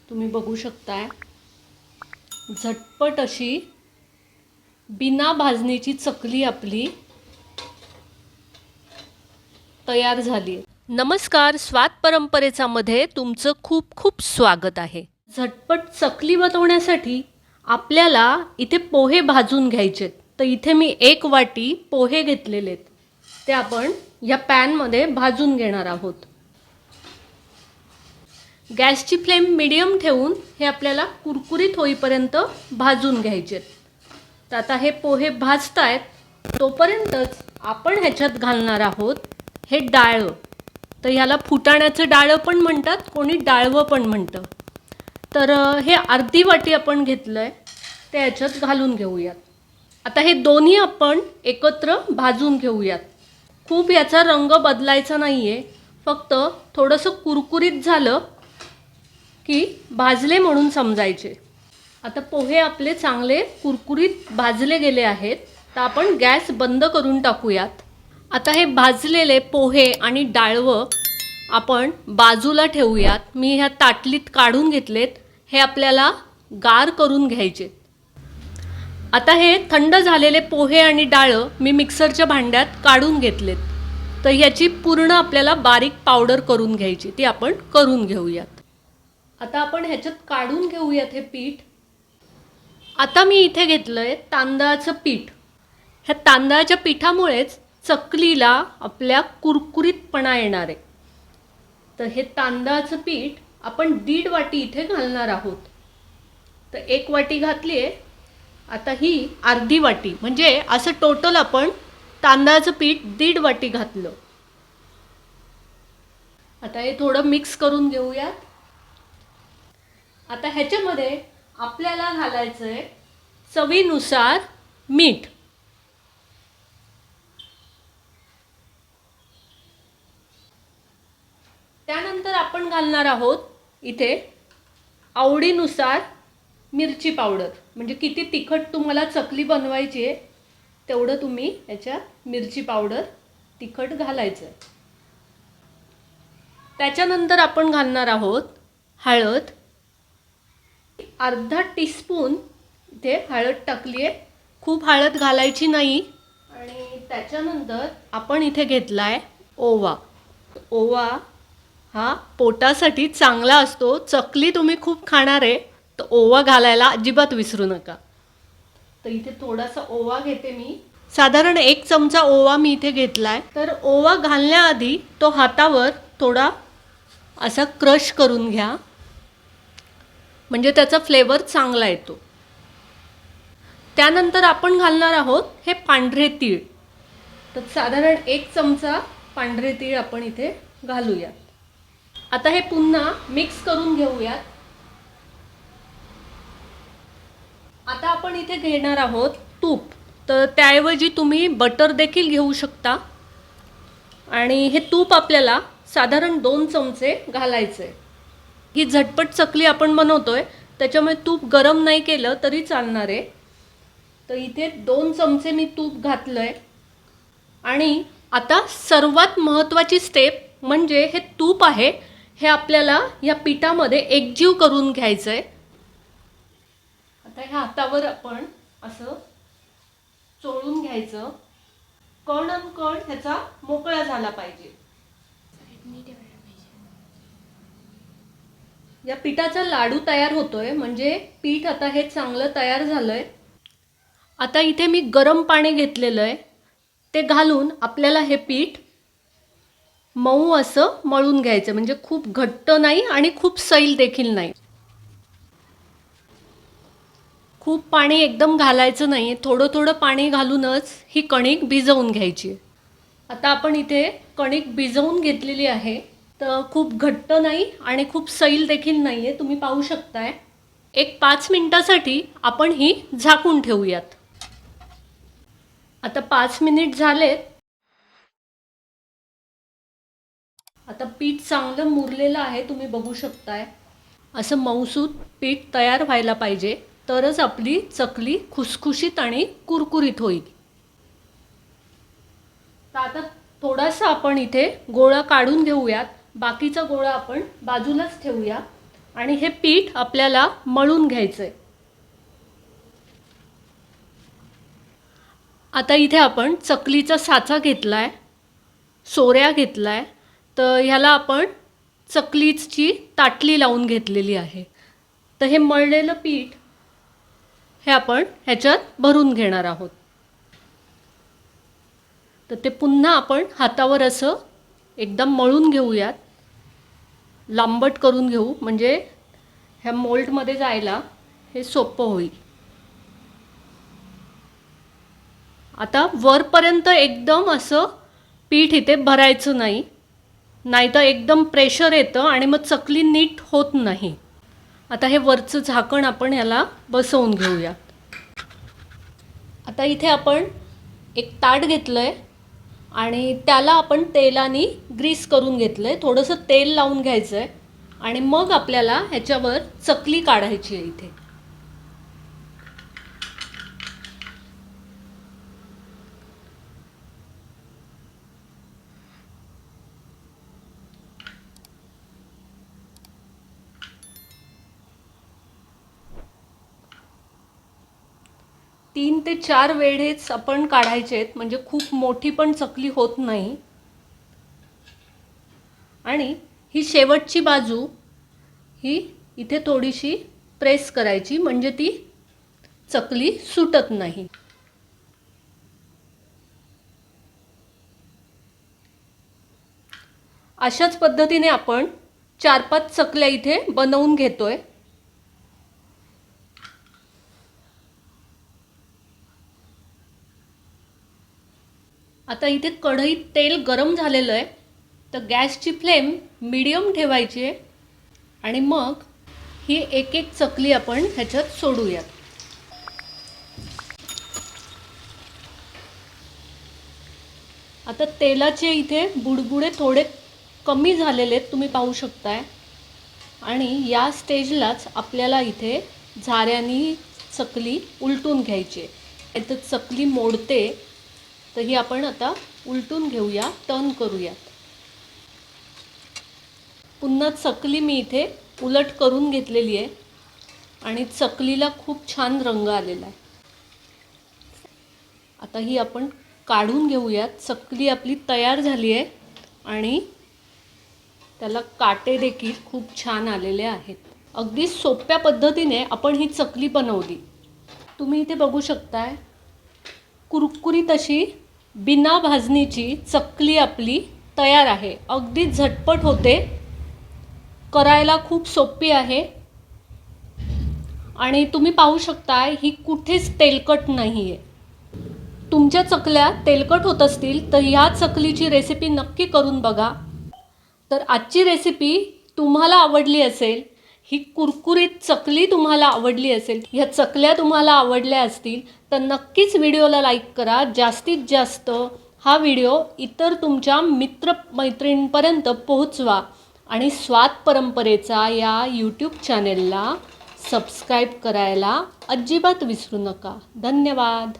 तुम्ही बघू शकताय झटपट अशी बिना भाजणीची चकली आपली तयार झाली. नमस्कार, स्वाद परंपरेचा मध्ये तुमचं खूप खूप स्वागत आहे. झटपट चकली बनवण्यासाठी आपल्याला इथे पोहे भाजून घ्यायचे. तर इथे मी 1 वाटी पोहे घेतलेले आहेत. ते आपण या पॅनमध्ये भाजून घेणार आहोत. गॅसची फ्लेम मीडियम ठेवून हे आपल्याला कुरकुरीत होईपर्यंत भाजून घ्यायचे. तर आता हे पोहे भाजतायत तोपर्यंतच आपण ह्याच्यात घालणार आहोत हे डाळं. तर ह्याला फुटाण्याचं डाळं पण म्हणतात, कोणी डाळवं पण म्हणतं. तर हे अर्धी वाटी आपण घेतलं आहे, ते ह्याच्यात घालून घेऊयात. आता हे दोन्ही आपण एकत्र भाजून घेऊयात. खूप याचा रंग बदलायचा नाही आहे, फक्त थोडंसं कुरकुरीत झालं की भाजले म्हणून समजायचे. आता पोहे आपले चांगले कुरकुरीत भाजले गेले आहेत, तर आपण गॅस बंद करून टाकूयात. आता हे भाजलेले पोहे आणि डाळवं आपण बाजूला ठेवूयात. मी ह्या ताटलीत काढून घेतलेत. हे आपल्याला गार करून घ्यायचे. आता हे थंड झालेले पोहे आणि डाळं मी मिक्सरच्या भांड्यात काढून घेतलेत. तर ह्याची पूर्ण आपल्याला बारीक पावडर करून घ्यायची, ती आपण करून घेऊयात. आता आपण ह्याच्यात काढून घेऊयात हे पीठ. आता मी इथे घेतलं आहे तांदळाचं पीठ. ह्या तांदळाच्या पिठामुळेच चकलीला आपल्या कुरकुरीतपणा येणार आहे. तर हे तांदळाचं पीठ आपण 1.5 वाटी इथे घालणार आहोत. तर 1 वाटी घातली आहे, आता ही अर्धी वाटी, म्हणजे असं टोटल आपण तांदळाचं पीठ 1.5 वाटी घातलं. आता हे थोडं मिक्स करून घेऊयात. आता ह्याच्यामध्ये आपल्याला घालायचं आहे चवीनुसार मीठ. त्यानंतर आपण घालणार आहोत इथे आवडीनुसार मिरची पावडर. म्हणजे किती तिखट तुम्हाला चकली बनवायची आहे तेवढं तुम्ही याच्यात मिरची पावडर तिखट घालायचं. त्याच्यानंतर आपण घालणार आहोत हळद. अर्धा टीस्पून इथे हळद टाकली आहे, खूप हळद घालायची नाही. आणि त्याच्यानंतर आपण इथे घेतला आहे ओवा. ओवा हा पोटासाठी चांगला असतो. चकली तुम्ही खूप खाणार आहे तर ओवा घालायला अजिबात विसरू नका. तर इथे थोडासा ओवा घेते मी. साधारण 1 चमचा ओवा मी इथे घेतला आहे. तर ओवा घालण्याआधी तो हातावर थोडा असा क्रश करून घ्या, म्हणजे त्याचा फ्लेवर चांगला येतो. त्यानंतर आपण घालणार आहोत हे पांढरे तीळ. तर साधारण 1 चमचा पांढरे तीळ आपण इथे घालूयात. आता हे पुन्हा मिक्स करून घेऊयात. आता आपण इथे घेणार आहोत तूप. तर त्याऐवजी तुम्ही बटर देखील घेऊ शकता. आणि हे तूप आपल्याला साधारण 2 चमचे घालायचं आहे. ही झटपट चकली आपण बनवतोय, त्याच्यामुळे तूप गरम नाही केलं तरी चालणार आहे. तर इथे 2 चमचे मी तूप घातलं आहे. आणि आता सर्वात महत्त्वाची स्टेप म्हणजे हे तूप आहे, हे आपल्याला या पिठामध्ये एकजीव करून घ्यायचं आहे. आता ह्या हातावर आपण असं चोळून घ्यायचं. कण आणि कण ह्याचा मोकळा झाला पाहिजे. या पिठाचा लाडू तयार होतोय, म्हणजे पीठ आता हे चांगलं तयार झालंय. आता इथे मी गरम पाणी घेतलेलं आहे, ते घालून आपल्याला हे पीठ मऊ असं मळून घ्यायचं. म्हणजे खूप घट्ट नाही आणि खूप सैल देखील नाही. खूप पाणी एकदम घालायचं नाही, थोडं थोडं पाणी घालूनच ही कणिक भिजवून घ्यायची. आता आपण इथे कणिक भिजवून घेतलेली आहे. तर खूप घट्ट नाही आणि खूप सैल देखील नाही आहे, तुम्ही पाहू शकताय. 5 मिनिटासाठी आपण ही झाकून ठेवूयात. आता 5 मिनिट झालेत. आता पीठ चांगलं मुरलेलं आहे, तुम्ही बघू शकताय. असं मऊसूत पीठ तयार व्हायला पाहिजे, तरच आपली चकली खुसखुशीत आणि कुरकुरीत होईल. तर आता थोडासा आपण इथे गोळा काढून घेऊयात. बाकीचा गोळा आपण बाजूलाच ठेवूया आणि हे पीठ आपल्याला मळून घ्यायचं आहे. आता इथे आपण चकलीचा साचा घेतला आहे, सोऱ्या घेतला आहे. तर ह्याला आपण चकलीची ताटली लावून घेतलेली आहे. तर हे मळलेलं पीठ हे आपण ह्याच्यात भरून घेणार आहोत. तर ते पुन्हा आपण हातावर असं एकदम मळून घेऊयात, लांबट करून घेऊ, म्हणजे ह्या मोल्डमध्ये जायला हे सोपं होईल. आता वरपर्यंत एकदम असं पीठ इथे भरायचं नाही, नाहीतर एकदम प्रेशर येतं आणि मग चकली नीट होत नाही. आता हे वरचं झाकण आपण याला बसवून घेऊया. आता इथे आपण एक ताट घेतलं आहे आणि त्याला आपण तेलाने ग्रीस करून घेतलं आहे. थोडंसं तेल लावून घ्यायचं आहे आणि मग आपल्याला ह्याच्यावर चकली काढायची आहे. इथे तीन ते चार वेळेच आपण काढायचे आहेत, म्हणजे खूप मोठी पण चकली होत नाही. आणि ही शेवटची बाजू ही इथे थोडीशी प्रेस करायची, म्हणजे ती चकली सुटत नाही. अशाच पद्धतीने आपण 4-5 चकल्या इथे बनवून घेतोय. आता इथे कढईत तेल गरम झालेलं आहे. तर गॅसची फ्लेम मीडियम ठेवायची आहे आणि मग ही एक एक चकली आपण ह्याच्यात सोडूयात. आता तेलाचे इथे बुडबुडे थोडे कमी झालेले आहेत, तुम्ही पाहू शकताय. आणि या स्टेजलाच आपल्याला इथे झाऱ्याने चकली उलटून घ्यायची आहे. इथं चकली मोडते, तर ही आपण आता उलटून घेऊया, टर्न करूयात. पुन्हा चकली मी इथे उलट करून घेतलेली आहे आणि चकलीला खूप छान रंग आलेला आहे. आता ही आपण काढून घेऊयात. चकली आपली तयार झाली आहे आणि त्याला काटे देखील खूप छान आलेले आहेत. अगदी सोप्या पद्धतीने आपण ही चकली बनवली. तुम्ही इथे बघू शकताय, कुरकुरीत अशी बिना भाजणीची चकली आपली तयार आहे. अगदी झटपट होते, करायला खूप सोपी आहे आणि तुम्ही पाहू शकताय ही कुठेच तेलकट नाही आहे. तुमच्या चकल्या तेलकट होत असतील तर ह्या चकलीची रेसिपी नक्की करून बघा. तर आजची रेसिपी तुम्हाला आवडली असेल, ही कुरकुरीत चकली तुम्हाला आवडली असेल, ह्या चकल्या तुम्हाला आवडल्या असतील तर नक्कीच व्हिडिओला लाईक करा. जास्तीत जास्त हा व्हिडिओ इतर तुमच्या मित्रमैत्रिणींपर्यंत पोहोचवा आणि स्वाद परंपरेचा या यूट्यूब चॅनेलला सबस्क्राईब करायला अजिबात विसरू नका. धन्यवाद.